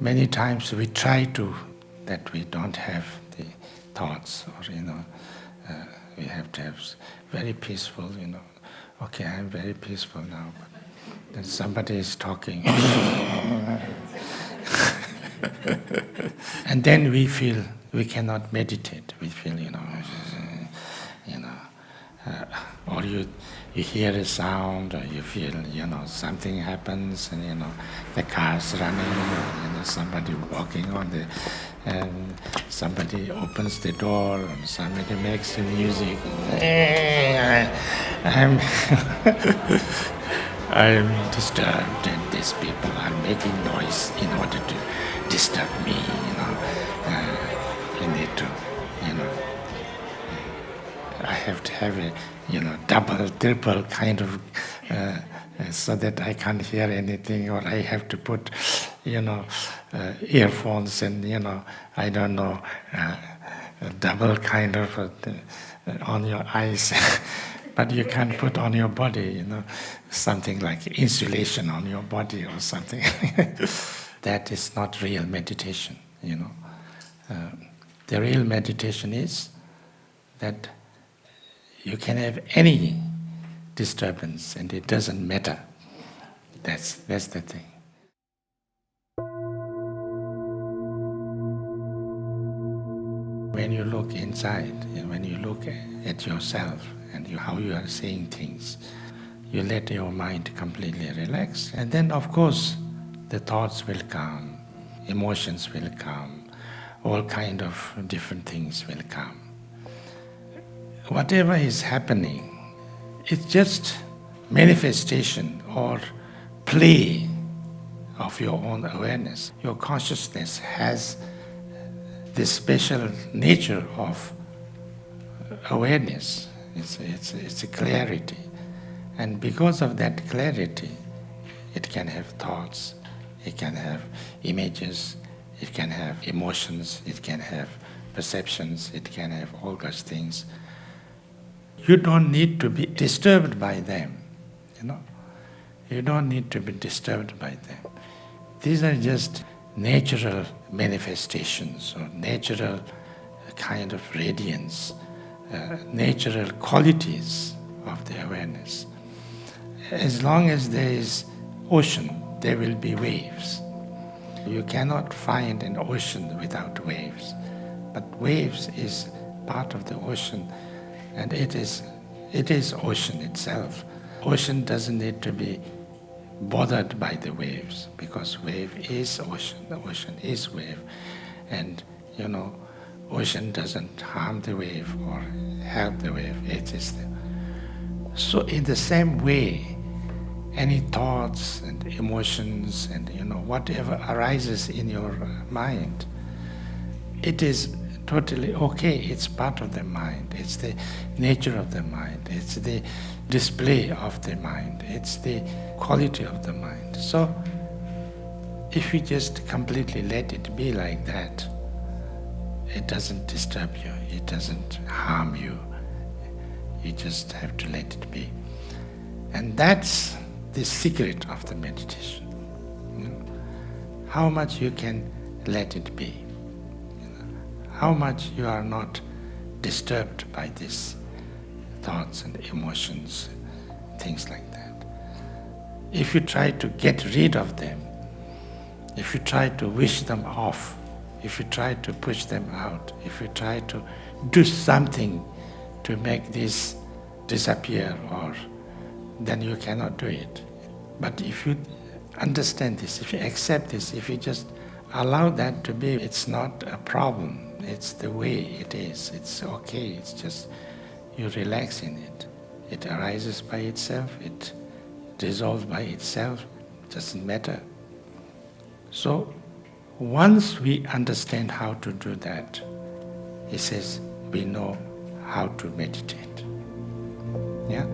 Many times we try to, that we don't have the thoughts, or we have to have very peaceful, okay, I'm very peaceful now, but then somebody is talking. And then we feel we cannot meditate. We feel, or you hear a sound, or you feel, something happens, and the car's running, somebody walking on the, and somebody opens the door, and somebody makes the music. I'm disturbed, and these people are making noise in order to disturb me. You need to, I have to have a, double, triple kind of, so that I can't hear anything, or I have to put, earphones and, I don't know, double kind of on your eyes. But you can't put on your body, something like insulation on your body or something. That is not real meditation, The real meditation is that you can have any disturbance and it doesn't matter. That's the thing. When you look inside, and when you look at yourself and how you are saying things, you let your mind completely relax, and then of course the thoughts will come, emotions will come, all kind of different things will come. Whatever is happening, it's just manifestation or play of your own awareness. Your consciousness has this special nature of awareness. It's a clarity. And because of that clarity, it can have thoughts, it can have images, it can have emotions, it can have perceptions, it can have all those things. You don't need to be disturbed by them, You don't need to be disturbed by them. These are just natural manifestations or natural kind of radiance, natural qualities of the awareness. As long as there is ocean, there will be waves. You cannot find an ocean without waves. But waves is part of the ocean, and it is ocean itself. Ocean doesn't need to be bothered by the waves, because wave is ocean, the ocean is wave. And ocean doesn't harm the wave or help the wave, it is the. So in the same way, any thoughts and emotions and whatever arises in your mind, it is totally okay, it's part of the mind, it's the nature of the mind, it's the display of the mind, it's the quality of the mind. So if you just completely let it be like that, it doesn't disturb you, it doesn't harm you, you just have to let it be. And that's the secret of the meditation. How much you can let it be. How much you are not disturbed by these thoughts and emotions, things like that. If you try to get rid of them, if you try to wish them off, if you try to push them out, if you try to do something to make this disappear, then you cannot do it. But if you understand this, if you accept this, if you just allow that to be, it's not a problem. It's the way it is. It's okay. It's just you relax in it. It arises by itself. It dissolves by itself. It doesn't matter. So once we understand how to do that, he says we know how to meditate. Yeah.